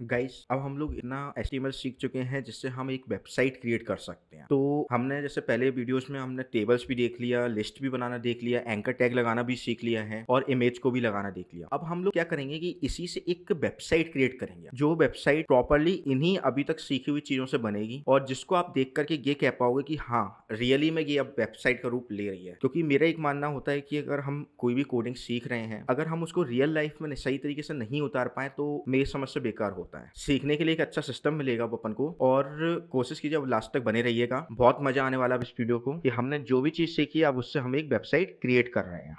Guys अब हम लोग इतना HTML सीख चुके हैं जिससे हम एक वेबसाइट क्रिएट कर सकते हैं। तो हमने जैसे पहले वीडियोस में हमने टेबल्स भी देख लिया, लिस्ट भी बनाना देख लिया, एंकर टैग लगाना भी सीख लिया है और इमेज को भी लगाना देख लिया। अब हम लोग क्या करेंगे कि इसी से एक वेबसाइट क्रिएट करेंगे, जो वेबसाइट प्रॉपरली इन्हीं अभी तक सीखी हुई चीजों से बनेगी और जिसको आप देख करके ये कह पाओगे कि हाँ रियली में ये अब वेबसाइट का रूप ले रही है। क्योंकि मेरा एक मानना होता है कि अगर हम कोई भी कोडिंग सीख रहे हैं, अगर हम उसको रियल लाइफ में सही तरीके से नहीं उतार पाए तो मेरी समझ से बेकार होता है। सीखने के लिए एक अच्छा सिस्टम मिलेगा अब अपन को और कोशिश कीजिए अब लास्ट तक बने रहिएगा। बहुत मजा आने वाला है इस वीडियो को कि हमने जो भी चीज सीखी अब उससे हम एक वेबसाइट क्रिएट कर रहे हैं।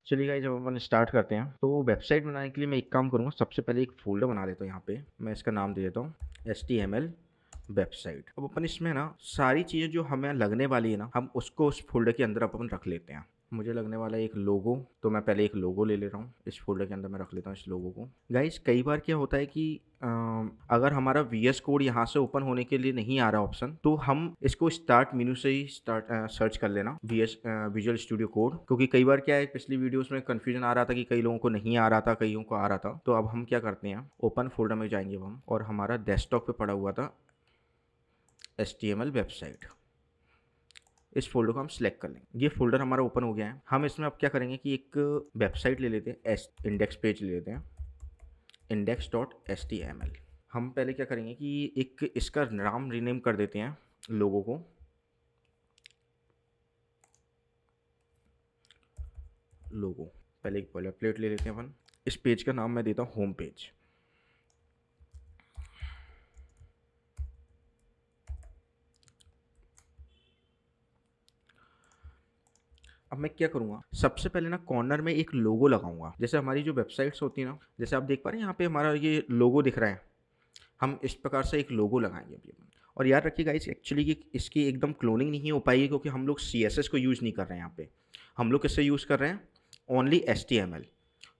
चलिए गाइस जब अपन स्टार्ट करते हैं तो वेबसाइट बनाने के लिए मैं एक काम करूँगा, सबसे पहले एक फोल्डर बना लेता हूँ। यहाँ पे मैं इसका नाम दे देता हूँ HTML वेबसाइट। अब अपन इसमें ना सारी चीज़ें जो हमें लगने वाली है ना, हम उसको उस फोल्डर के अंदर अपन रख लेते हैं। मुझे लगने वाला है एक लोगो, तो मैं पहले एक लोगो ले रहा हूँ। इस फोल्डर के अंदर मैं रख लेता हूँ इस लोगो को। गाइस कई बार क्या होता है कि अगर हमारा VS कोड यहाँ से ओपन होने के लिए नहीं आ रहा ऑप्शन, तो हम इसको स्टार्ट मेनू से ही सर्च कर लेना विजुअल स्टूडियो कोड। क्योंकि कई बार क्या है, पिछली वीडियोस में कंफ्यूजन आ रहा था कि कई लोगों को नहीं आ रहा था, कईयों को आ रहा था। तो अब हम क्या करते हैं, ओपन फोल्डर में जाएंगे हम और हमारा डेस्कटॉप पे पड़ा हुआ था HTML वेबसाइट। इस फोल्डर को हम सिलेक्ट कर लेंगे। ये फोल्डर हमारा ओपन हो गया है। हम इसमें अब क्या करेंगे कि एक वेबसाइट ले लेते हैं, इंडेक्स पेज ले लेते हैं, index.html। हम पहले क्या करेंगे कि एक इसका नाम रीनेम कर देते हैं, लोगो को लोगो। पहले एक बॉयलर प्लेट ले लेते हैं अपन। इस पेज का नाम मैं देता हूँ होम पेज। अब मैं क्या करूँगा, सबसे पहले ना कॉर्नर में एक लोगो लगाऊंगा। जैसे हमारी जो वेबसाइट्स होती है ना, जैसे आप देख पा रहे हैं यहाँ पे हमारा ये लोगो दिख रहा है, हम इस प्रकार से एक लोगो लगाएंगे अभी अपन। और याद रखिएगा इस एक्चुअली ये इसकी एकदम क्लोनिंग नहीं हो पाएगी क्योंकि हम लोग CSS को यूज़ नहीं कर रहे हैं यहाँ पे। हम लोग किससे यूज़ कर रहे हैं, ओनली HTML।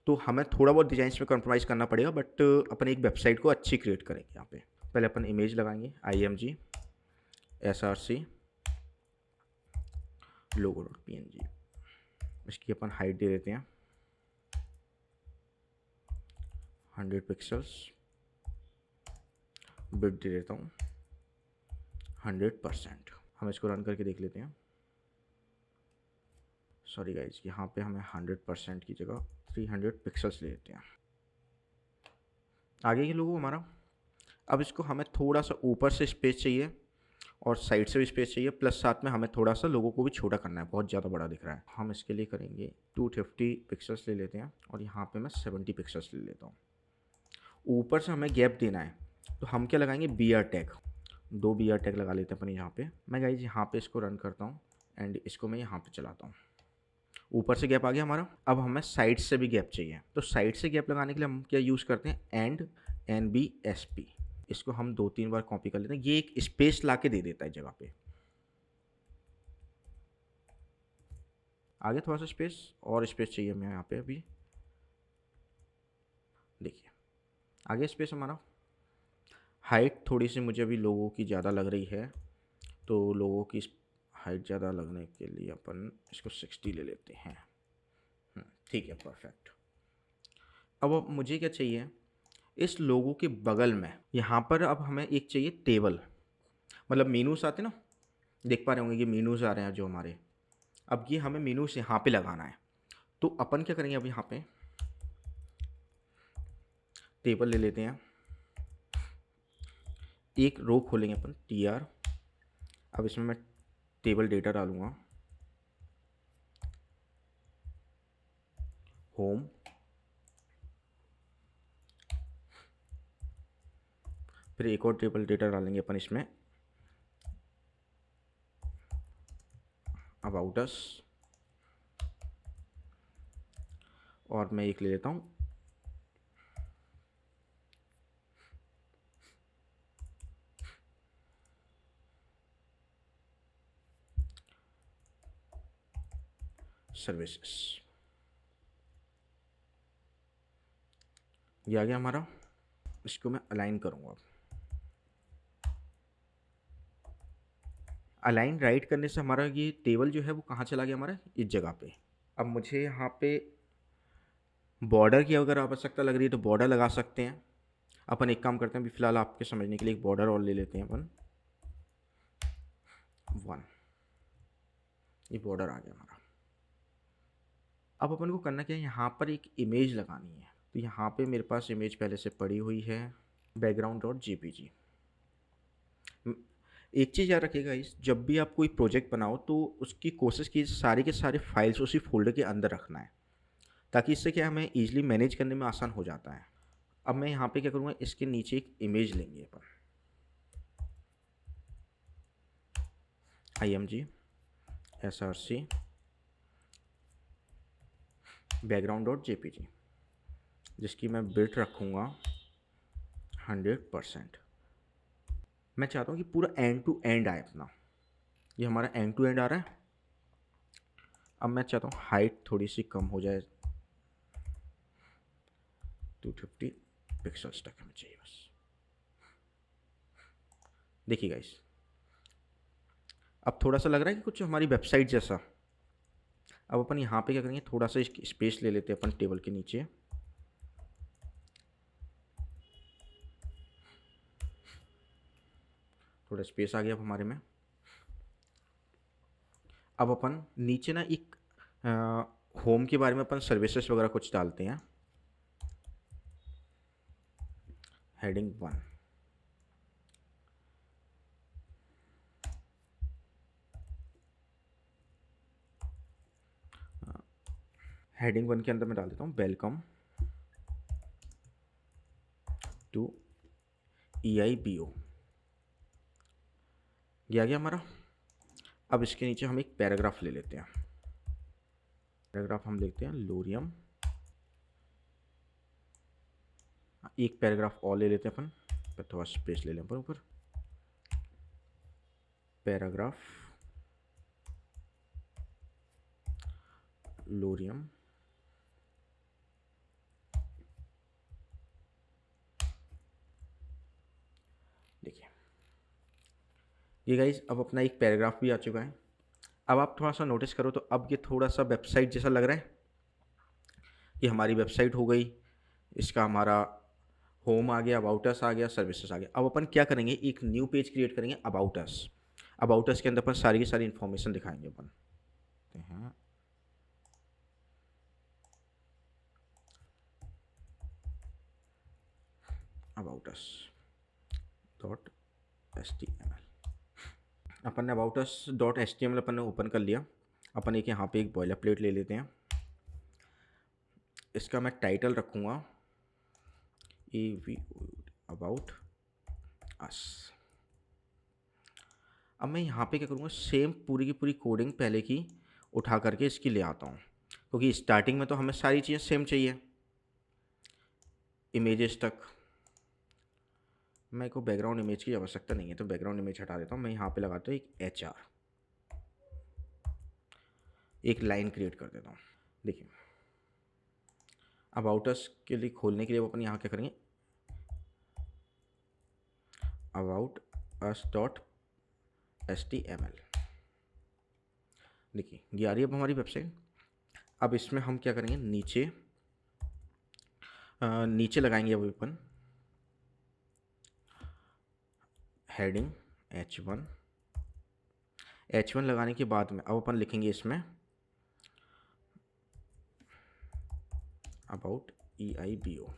तो हमें थोड़ा बहुत डिजाइंस में कॉम्प्रोमाइज़ करना पड़ेगा, बट अपन एक वेबसाइट को अच्छी क्रिएट करेंगे। यहाँ पे पहले अपन इमेज लगाएंगे, IMG SRC logo.png। इसकी अपन हाइट दे देते हैं 100 पिक्सल्स, बिट दे देता हूँ 100%। हम इसको रन करके देख लेते हैं। सॉरी गाइज, यहाँ पे हमें 100% की जगह 300 पिक्सल्स ले लेते हैं। आगे के लोगो हमारा। अब इसको हमें थोड़ा सा ऊपर से स्पेस चाहिए और साइड से भी स्पेस चाहिए, प्लस साथ में हमें थोड़ा सा लोगों को भी छोटा करना है, बहुत ज़्यादा बड़ा दिख रहा है। हम इसके लिए करेंगे 250 पिक्सल्स ले लेते हैं और यहाँ पे मैं 70 पिक्सल्स ले लेता हूँ। ऊपर से हमें गैप देना है, तो हम क्या लगाएंगे, BR टैग। 2 BR टैग लगा लेते हैं अपन यहाँ पे। मैं गाइज यहाँ पे इसको रन करता हूँ एंड इसको मैं यहाँ पे चलाता हूँ। ऊपर से गैप आ गया हमारा। अब हमें साइड से भी गैप चाहिए, तो साइड से गैप लगाने के लिए हम क्या यूज़ करते हैं, एंड NBSP। इसको हम 2-3 बार कॉपी कर लेते हैं, ये एक स्पेस ला के दे देता है जगह पे। आगे थोड़ा सा स्पेस और स्पेस चाहिए हमें यहाँ पे। अभी देखिए आगे स्पेस हमारा। हाइट थोड़ी सी मुझे अभी लोगों की ज़्यादा लग रही है, तो लोगों की हाइट ज़्यादा लगने के लिए अपन इसको 60 ले लेते हैं। ठीक है, परफेक्ट। अब मुझे क्या चाहिए, इस लोगो के बगल में यहाँ पर अब हमें एक चाहिए टेबल, मतलब मीनूस आते ना, देख पा रहे होंगे ये मीनूस आ रहे हैं जो हमारे। अब ये हमें मीनूस यहाँ पे लगाना है, तो अपन क्या करेंगे, अब यहाँ पे टेबल ले लेते हैं, एक रो खोलेंगे अपन TR। अब इसमें मैं टेबल डेटा डालूंगा, होम, फिर एक और टेबल डेटा डालेंगे अपन इसमें, अबाउट अस, और मैं एक ले लेता हूँ सर्विसेज। ये आ गया हमारा। इसको मैं अलाइन करूँगा। अलाइन राइट करने से हमारा ये टेबल जो है वो कहाँ चला गया, हमारा इस जगह पे। अब मुझे यहाँ पे बॉर्डर की अगर आवश्यकता लग रही है तो बॉर्डर लगा सकते हैं। अपन एक काम करते हैं, अभी फ़िलहाल आपके समझने के लिए एक बॉर्डर और ले लेते हैं अपन, 1। ये बॉर्डर आ गया हमारा। अब अपन को करना क्या है, यहाँ पर एक इमेज लगानी है। तो यहाँ पे मेरे पास इमेज पहले से पड़ी हुई है, background.jpg। एक चीज़ याद रखिएगा इस, जब भी आप कोई प्रोजेक्ट बनाओ तो उसकी कोशिश कीजिए सारे के सारे फाइल्स उसी फोल्डर के अंदर रखना है, ताकि इससे क्या हमें ईजिली मैनेज करने में आसान हो जाता है। अब मैं यहाँ पे क्या करूँगा, इसके नीचे एक इमेज लेंगे अपन, img src background.jpg, जिसकी मैं बिट रखूँगा 100%। मैं चाहता हूँ कि पूरा एंड टू एंड आए अपना। ये हमारा एंड टू एंड आ रहा है। अब मैं चाहता हूँ हाइट थोड़ी सी कम हो जाए, 250 पिक्सल्स तक हमें चाहिए बस। देखिए गाइस, अब थोड़ा सा लग रहा है कि कुछ हमारी वेबसाइट जैसा। अब अपन यहाँ पे क्या करेंगे, थोड़ा सा स्पेस ले लेते हैं अपन टेबल के नीचे। थोड़ा स्पेस आ गया अब हमारे में। अब अपन नीचे ना एक होम के बारे में अपन सर्विसेज वगैरह कुछ डालते हैं, हेडिंग 1। हेडिंग 1 के अंदर मैं डाल देता हूँ वेलकम टू EIBO। ये आ गया हमारा। अब इसके नीचे हम एक पैराग्राफ ले लेते हैं। पैराग्राफ हम लिखते हैं लोरियम। एक पैराग्राफ और ले लेते हैं अपन, पर थोड़ा स्पेस ले लें अपन ऊपर। पैराग्राफ लोरियम, देखिए ये गाइज अब अपना एक पैराग्राफ भी आ चुका है। अब आप थोड़ा सा नोटिस करो तो अब ये थोड़ा सा वेबसाइट जैसा लग रहा है। ये हमारी वेबसाइट हो गई, इसका हमारा होम आ गया, अबाउट अस आ गया, सर्विसेज आ गया। अब अपन क्या करेंगे, एक न्यू पेज क्रिएट करेंगे, अबाउट अस। अबाउट अस के अंदर अपन सारी की सारी इन्फॉर्मेशन दिखाएंगे अपन। हाँ, अबाउट अस .html। अपन ने अबाउट अस .html अपन ने ओपन कर लिया। अपन एक यहाँ पे एक बॉयलर प्लेट ले लेते हैं। इसका मैं टाइटल रखूँगा अबाउट अस। अब मैं यहाँ पे क्या करूँगा, सेम पूरी की पूरी कोडिंग पहले की उठा करके इसकी ले आता हूँ, क्योंकि स्टार्टिंग में तो हमें सारी चीज़ें सेम चाहिए, इमेजेस तक। मेरे को बैकग्राउंड इमेज की आवश्यकता नहीं है, तो बैकग्राउंड इमेज हटा देता हूँ। मैं यहाँ पे लगाता हूँ एक HR, एक लाइन क्रिएट कर देता हूँ। देखिए अबाउट अस के लिए खोलने के लिए अपन यहाँ क्या करेंगे, अबाउट अस .html। देखिए ये आ रही है अब हमारी वेबसाइट। अब इसमें हम क्या करेंगे, नीचे लगाएंगे अब अपन हेडिंग H1 लगाने के बाद में अब अपन लिखेंगे इसमें अबाउट EIBO।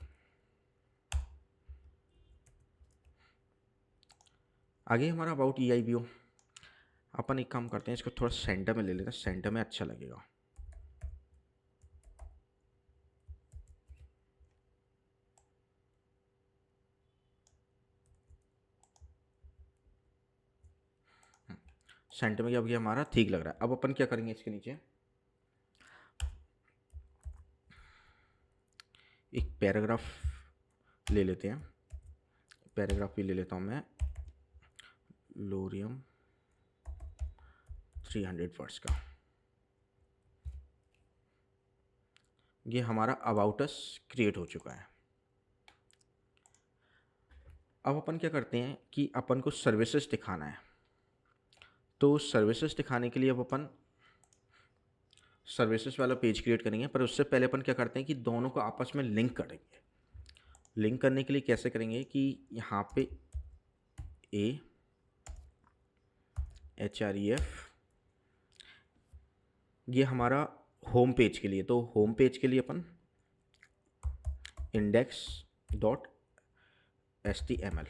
आगे हमारा अबाउट EIBO। अपन एक काम करते हैं, इसको थोड़ा सेंटर में ले लेते हैं, सेंटर में अच्छा लगेगा। सेंटर में अब ये हमारा ठीक लग रहा है। अब अपन क्या करेंगे, इसके नीचे एक पैराग्राफ ले लेते हैं। पैराग्राफ भी ले लेता हूँ मैं, लोरियम 300 वर्ड्स का। ये हमारा अबाउट अस क्रिएट हो चुका है। अब अपन क्या करते हैं कि अपन को सर्विसेज दिखाना है, तो सर्विसेज दिखाने के लिए अब अपन सर्विसेज वाला पेज क्रिएट करेंगे, पर उससे पहले अपन क्या करते हैं कि दोनों को आपस में लिंक करेंगे। लिंक करने के लिए कैसे करेंगे कि यहाँ पे href ये हमारा होम पेज के लिए, तो होम पेज के लिए अपन index.html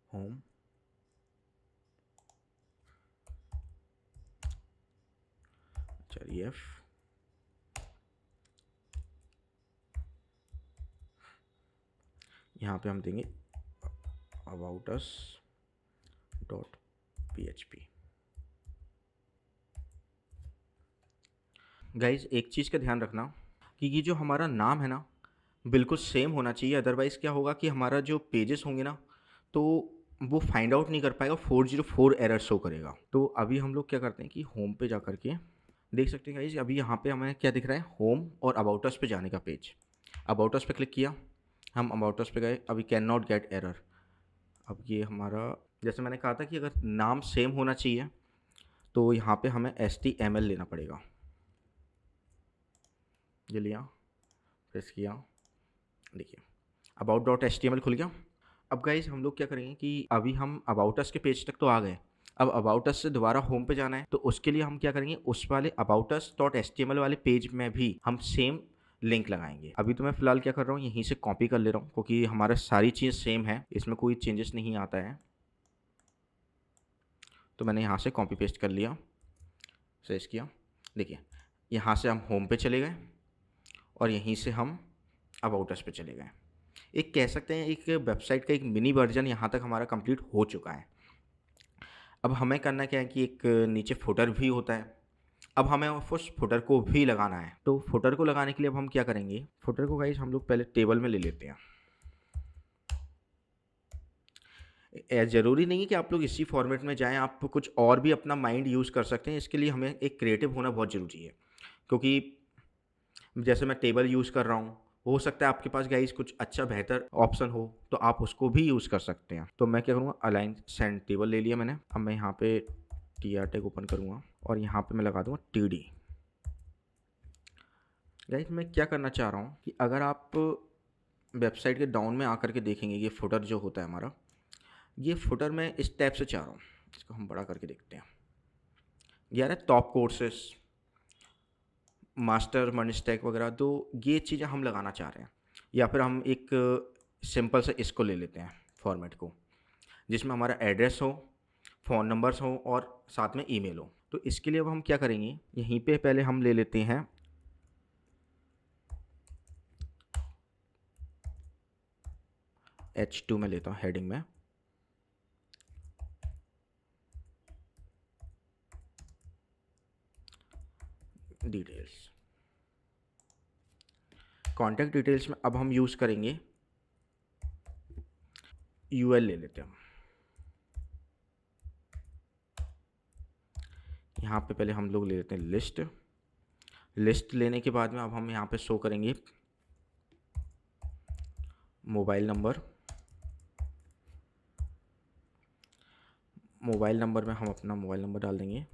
होम href यहाँ पे हम देंगे aboutus.php। गाइज एक चीज़ का ध्यान रखना कि ये जो हमारा नाम है ना बिल्कुल सेम होना चाहिए, अदरवाइज़ क्या होगा कि हमारा जो पेजेस होंगे ना तो वो फाइंड आउट नहीं कर पाएगा, 404 एरर शो करेगा। तो अभी हम लोग क्या करते हैं कि होम पे जा करके देख सकते हैं गाइज, अभी यहाँ पे हमें क्या दिख रहा है, होम और अबाउट अस पे जाने का पेज। अबाउट अस पे क्लिक किया, हम अबाउट अस पे गए, अभी कैन नॉट गेट एरर। अब ये हमारा, जैसे मैंने कहा था कि अगर नाम सेम होना चाहिए तो यहाँ पे हमें HTML लेना पड़ेगा। ये लिया, प्रेस किया, देखिए about.html खुल गया। अब गाइज हम लोग क्या करेंगे कि अभी हम अबाउट अस के पेज तक तो आ गए, अब अबाउट अस से दोबारा होम पे जाना है, तो उसके लिए हम क्या करेंगे, उस वाले aboutus.html वाले पेज में भी हम सेम लिंक लगाएंगे। अभी तो मैं फिलहाल क्या कर रहा हूँ, यहीं से कॉपी कर ले रहा हूँ क्योंकि हमारा सारी चीज़ सेम है, इसमें कोई चेंजेस नहीं आता है। तो मैंने यहाँ से कॉपी पेस्ट कर लिया, सेव किया। देखिए यहाँ से हम होम पे चले गए और यहीं से हम अबाउट अस पे चले गए। एक कह सकते हैं एक वेबसाइट का एक मिनी वर्जन यहाँ तक हमारा कंप्लीट हो चुका है। अब हमें करना क्या है कि एक नीचे फुटर भी होता है, अब हमें उस फुटर को भी लगाना है। तो फुटर को लगाने के लिए अब हम क्या करेंगे, फुटर को गाइस हम लोग पहले टेबल में ले लेते हैं। ज़रूरी नहीं है कि आप लोग इसी फॉर्मेट में जाएं, आप कुछ और भी अपना माइंड यूज़ कर सकते हैं। इसके लिए हमें एक क्रिएटिव होना बहुत ज़रूरी है, क्योंकि जैसे मैं टेबल यूज़ कर रहा हूँ, हो सकता है आपके पास गाइस कुछ अच्छा बेहतर ऑप्शन हो तो आप उसको भी यूज़ कर सकते हैं। तो मैं क्या करूँगा, अलाइन सेंड टेबल ले लिया मैंने। अब मैं यहाँ पे TR टैग ओपन करूँगा और यहाँ पे मैं लगा दूँगा TD। गाइस मैं क्या करना चाह रहा हूँ कि अगर आप वेबसाइट के डाउन में आकर के देखेंगे, ये फुटर जो होता है हमारा, ये फुटर मैं इस टाइप से चाह रहा हूँ। इसको हम बड़ा करके देखते हैं। ये आ रहा है top courses, master money stack वगैरह, तो ये चीज़ें हम लगाना चाह रहे हैं। या फिर हम एक सिंपल से इसको ले लेते हैं फॉर्मेट को, जिसमें हमारा एड्रेस हो, फ़ोन नंबर्स हो और साथ में ईमेल हो। तो इसके लिए अब हम क्या करेंगे, यहीं पे पहले हम ले लेते हैं H2 में लेता हूँ हेडिंग में, डिटेल्स। कॉन्टैक्ट डिटेल्स में अब हम यूज़ करेंगे UL ले लेते हैं हम। यहाँ पे पहले हम लोग ले लेते हैं लिस्ट। लिस्ट लेने के बाद में अब हम यहाँ पे शो करेंगे मोबाइल नंबर। मोबाइल नंबर में हम अपना मोबाइल नंबर डाल देंगे।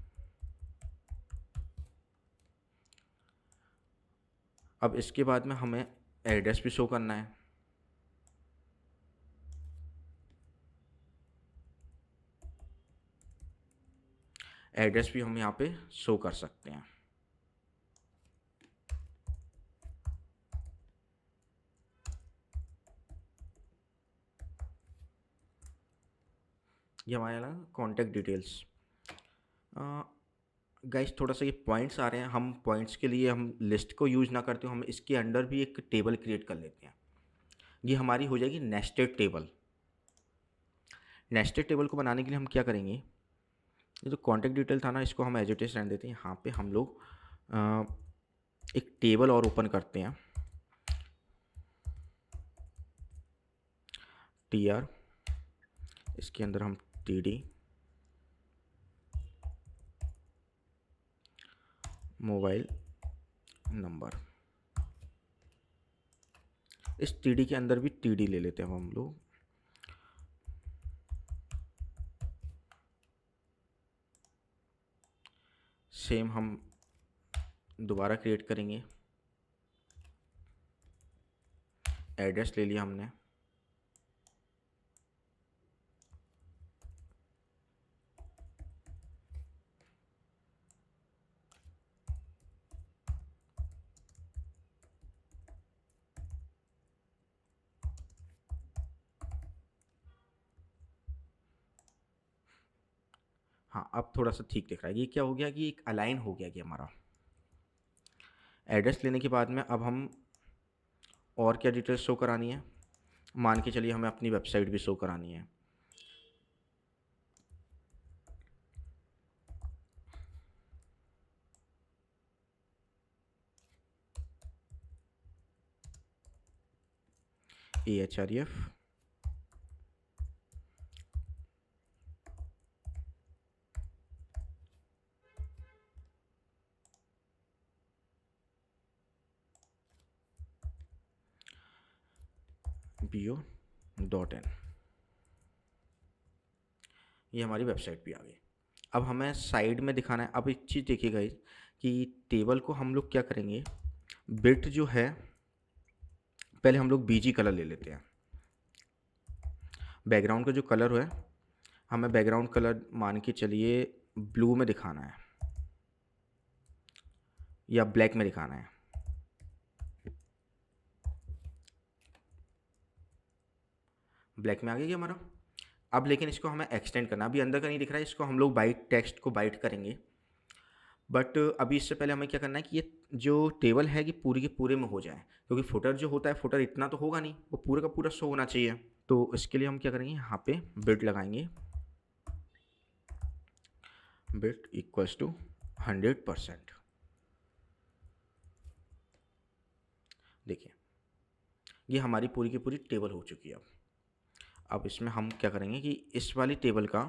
अब इसके बाद में हमें एड्रेस भी शो करना है। एड्रेस भी हम यहाँ पे शो कर सकते हैं। ये हमारे ना कॉन्टैक्ट डिटेल्स। गाइस थोड़ा सा ये पॉइंट्स आ रहे हैं, हम पॉइंट्स के लिए हम लिस्ट को यूज़ ना करते हो, हम इसके अंडर भी एक टेबल क्रिएट कर लेते हैं। ये हमारी हो जाएगी नेस्टेड टेबल। नेस्टेड टेबल को बनाने के लिए हम क्या करेंगे, ये जो कॉन्टैक्ट डिटेल था ना, इसको हम एज इट इज़ रहने देते हैं। यहाँ पे हम लोग एक टेबल और ओपन करते हैं, TR, इसके अंदर हम TD, मोबाइल नंबर। इस टीडी के अंदर भी टीडी ले लेते हैं हम लोग। सेम हम दोबारा क्रिएट करेंगे। एड्रेस ले लिया हमने। हाँ, अब थोड़ा सा ठीक दिख रहा है। ये क्या हो गया कि एक अलाइन हो गया कि हमारा एड्रेस लेने के बाद में अब हम और क्या डिटेल्स शो करानी है। मान के चलिए हमें अपनी वेबसाइट भी शो करानी है। AHREF BO.in, ये हमारी वेबसाइट भी आ गई। अब हमें साइड में दिखाना है। अब एक चीज़ देखिएगा कि टेबल को हम लोग क्या करेंगे, बिट जो है पहले हम लोग BG कलर ले लेते हैं। बैकग्राउंड का जो कलर है हमें बैकग्राउंड कलर मान के चलिए ब्लू में दिखाना है या ब्लैक में दिखाना है। ब्लैक में आ गया हमारा। अब लेकिन इसको हमें एक्सटेंड करना, अभी अंदर का नहीं दिख रहा है, इसको हम लोग बाइट टेक्स्ट को बाइट करेंगे। बट अभी इससे पहले हमें क्या करना है कि ये जो टेबल है कि पूरे के पूरे में हो जाए, क्योंकि फुटर जो होता है फुटर इतना तो होगा नहीं, वो पूरे का पूरा शो होना चाहिए। तो इसके लिए हम क्या करेंगे, यहाँ पे बिट लगाएंगे, बिट इक्वल्स टू 100%। देखिए ये हमारी पूरी की पूरी टेबल हो चुकी है। अब इसमें हम क्या करेंगे कि इस वाली टेबल का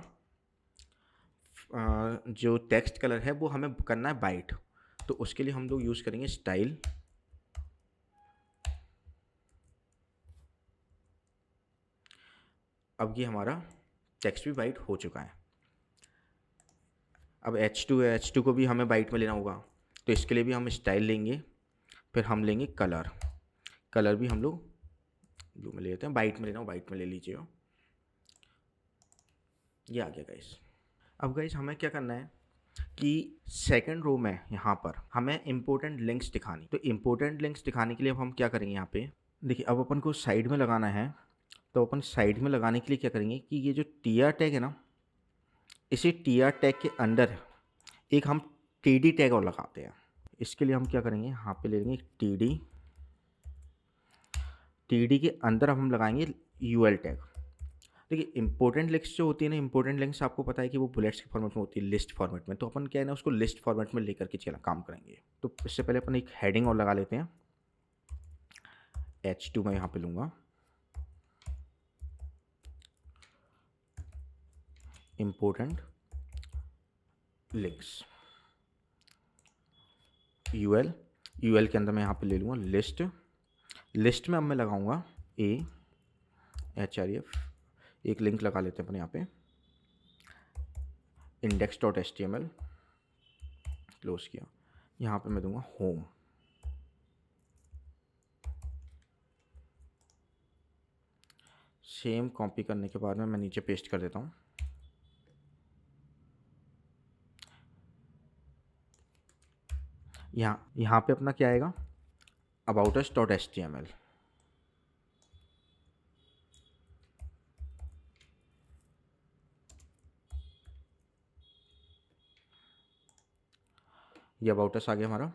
जो टेक्स्ट कलर है वो हमें करना है वाइट। तो उसके लिए हम लोग यूज़ करेंगे स्टाइल, अब ये हमारा टेक्स्ट भी वाइट हो चुका है। अब H2 है, H2 को भी हमें वाइट में लेना होगा, तो इसके लिए भी हम स्टाइल लेंगे, फिर हम लेंगे कलर। कलर भी हम लोग ब्लू में ले लेते हैं, वाइट में लेना हो वाइट में ले लीजिए। ये आ गया गाइस। अब गाइस हमें क्या करना है कि सेकंड रो में यहाँ पर हमें इंपॉर्टेंट लिंक्स दिखानी। तो इंपॉर्टेंट लिंक्स दिखाने के लिए अब हम क्या करेंगे, यहाँ पे देखिए अब अपन को साइड में लगाना है। तो अपन साइड में लगाने के लिए क्या करेंगे कि ये जो TR टैग है ना, इसी TR टैग के अंदर एक हम TD टैग और लगाते हैं। इसके लिए हम क्या करेंगे, यहाँ पे ले लेंगे TD के अंदर अब हम लगाएंगे UL टैग। देखिए इंपॉर्टेंट लिंक्स जो होती है ना, इंपॉर्टेंट लिंक्स आपको पता है कि वो बुलेट्स के फॉर्मेट में होती है, लिस्ट फॉर्मेट में। तो अपन क्या है ना, उसको लिस्ट फॉर्मेट में लेकर के चला काम करेंगे। तो इससे पहले अपन एक हेडिंग और लगा लेते हैं। H2 मैं यहाँ पे लूँगा, इंपॉर्टेंट लिंक्स UL के अंदर मैं यहाँ पे ले लूँगा लिस्ट में अब मैं लगाऊंगा AHREF। एक लिंक लगा लेते हैं अपन यहाँ पे, index.html, क्लोज किया। यहाँ पे मैं दूंगा होम। सेम कॉपी करने के बाद में मैं नीचे पेस्ट कर देता हूँ। यहाँ पे अपना क्या आएगा, aboutus.html। ये अबाउटस आ गया हमारा।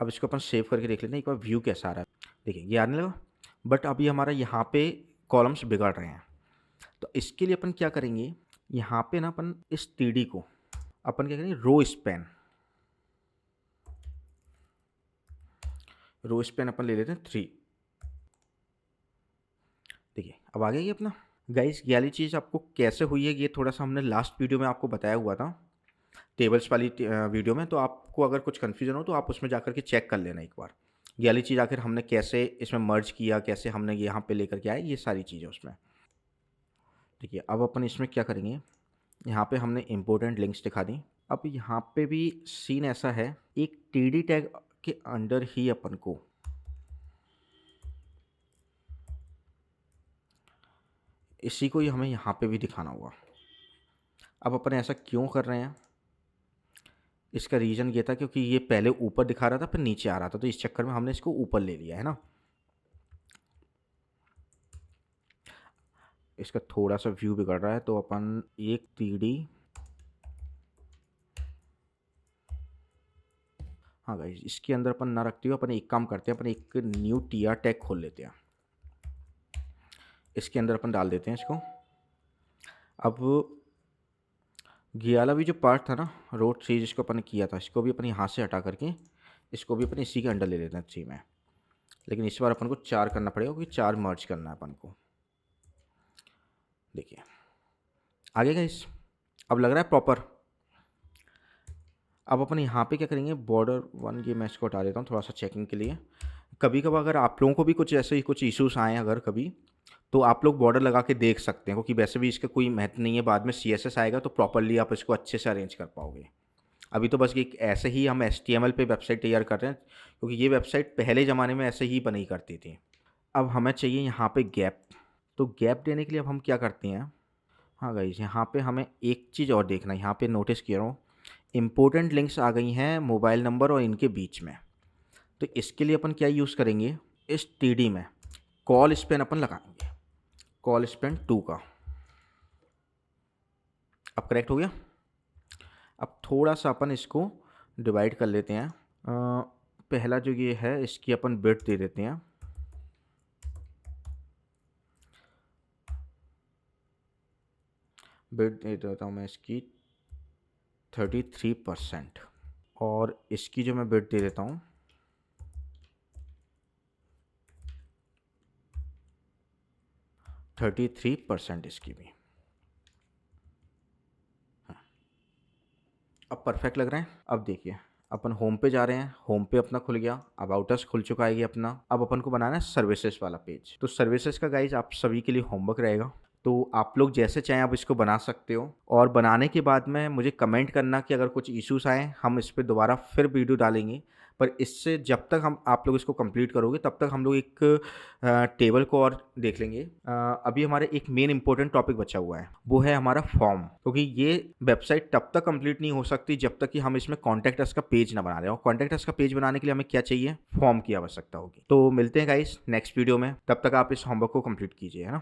अब इसको अपन सेव करके देख लेते हैं एक बार व्यू कैसा आ रहा है। देखिए ये आने लगा, बट अभी हमारा यहाँ पे कॉलम्स बिगड़ रहे हैं। तो इसके लिए अपन क्या करेंगे, यहाँ पे ना अपन इस TD को अपन क्या करेंगे, रो स्पैन अपन ले लेते हैं 3। देखिए अब आ गया ये अपना। गाइस ये वाली चीज़ आपको कैसे हुई है, ये थोड़ा सा हमने लास्ट वीडियो में आपको बताया हुआ था टेबल्स वाली वीडियो में, तो आपको अगर कुछ कन्फ्यूजन हो तो आप उसमें जाकर के चेक कर लेना एक बार। ये वाली चीज़ आखिर हमने कैसे इसमें मर्ज किया, कैसे हमने यहाँ पे लेकर के आए, ये सारी चीज़ें उसमें। ठीक है, अब अपन इसमें क्या करेंगे, यहाँ पे हमने इम्पोर्टेंट लिंक्स दिखा दी। अब यहाँ पे भी सीन ऐसा है, एक टीडी टैग के अंडर ही अपन को इसी को ही हमें यहाँ पे भी दिखाना होगा। अब अपन ऐसा क्यों कर रहे हैं, इसका रीज़न ये था क्योंकि ये पहले ऊपर दिखा रहा था फिर नीचे आ रहा था, तो इस चक्कर में हमने इसको ऊपर ले लिया है ना। इसका थोड़ा सा व्यू बिगड़ रहा है, तो अपन एक टीडी, हाँ गाइस, इसके अंदर अपन ना रखते हुए अपन एक काम करते हैं, अपन एक न्यू टीआर टैग खोल लेते हैं। इसके अंदर अपन डाल देते हैं इसको। अब ये वाला भी जो पार्ट था ना, रोड 3 जिसको अपन किया था, इसको भी अपन यहाँ से हटा करके इसको भी अपन इसी के अंडर ले लेते हैं 3 में। लेकिन इस बार अपन को 4 करना पड़ेगा क्योंकि 4 मर्ज करना है अपन को। देखिए आगे गाइस, अब लग रहा है प्रॉपर। अब अपन यहाँ पे क्या करेंगे, बॉर्डर 1, ये मैं इसको हटा देता हूँ थोड़ा सा चेकिंग के लिए। कभी कभार अगर आप लोगों को भी कुछ ऐसे ही कुछ इश्यूज आए अगर कभी, तो आप लोग बॉर्डर लगा के देख सकते हैं, क्योंकि वैसे भी इसका कोई महत्व नहीं है, बाद में CSS आएगा तो प्रॉपरली आप इसको अच्छे से अरेंज कर पाओगे। अभी तो बस एक ऐसे ही हम HTML पे वेबसाइट तैयार कर रहे हैं, क्योंकि ये वेबसाइट पहले ज़माने में ऐसे ही बनी करती थी। अब हमें चाहिए यहाँ पे गैप, तो गैप देने के लिए अब हम क्या करते हैं, हाँ गाइस, यहाँ पे हमें एक चीज़ और देखना है। यहाँ पे नोटिस किया रहा हूँ, इम्पोर्टेंट लिंक्स आ गई हैं मोबाइल नंबर और इनके बीच में। तो इसके लिए अपन क्या यूज़ करेंगे, इस TD में कॉल स्पैन अपन लगाएंगे, कॉल स्पैन 2 का। अब करेक्ट हो गया। अब थोड़ा सा अपन इसको डिवाइड कर लेते हैं। पहला जो ये है इसकी अपन विड्थ दे देते हैं, विड्थ दे देता हूँ मैं इसकी 33%, और इसकी जो मैं विड्थ दे देता हूँ 33% इसकी भी। अब परफेक्ट लग रहा है। अब देखिए अपन होम पे जा रहे हैं, होम पे अपना खुल गया, अबाउट अस खुल चुका है ये अपना। अब अपन को बनाना है सर्विसेज वाला पेज। तो सर्विसेज का गाइज आप सभी के लिए होमवर्क रहेगा, तो आप लोग जैसे चाहें आप इसको बना सकते हो, और बनाने के बाद में मुझे कमेंट करना कि अगर कुछ इश्यूज आए हम इस पर दोबारा फिर वीडियो डालेंगे। पर इससे जब तक हम आप लोग इसको कंप्लीट करोगे तब तक हम लोग एक टेबल को और देख लेंगे। अभी हमारे एक मेन इंपॉर्टेंट टॉपिक बचा हुआ है, वो है हमारा फॉर्म, क्योंकि ये वेबसाइट तब तक कंप्लीट नहीं हो सकती जब तक कि हम इसमें कॉन्टैक्ट अस का पेज ना बना रहे हो। कॉन्टैक्ट अस का पेज बनाने के लिए हमें क्या चाहिए, फॉर्म की आवश्यकता होगी। तो मिलते हैं गाइस नेक्स्ट वीडियो में, तब तक आप इस होमवर्क को कंप्लीट कीजिए, है ना।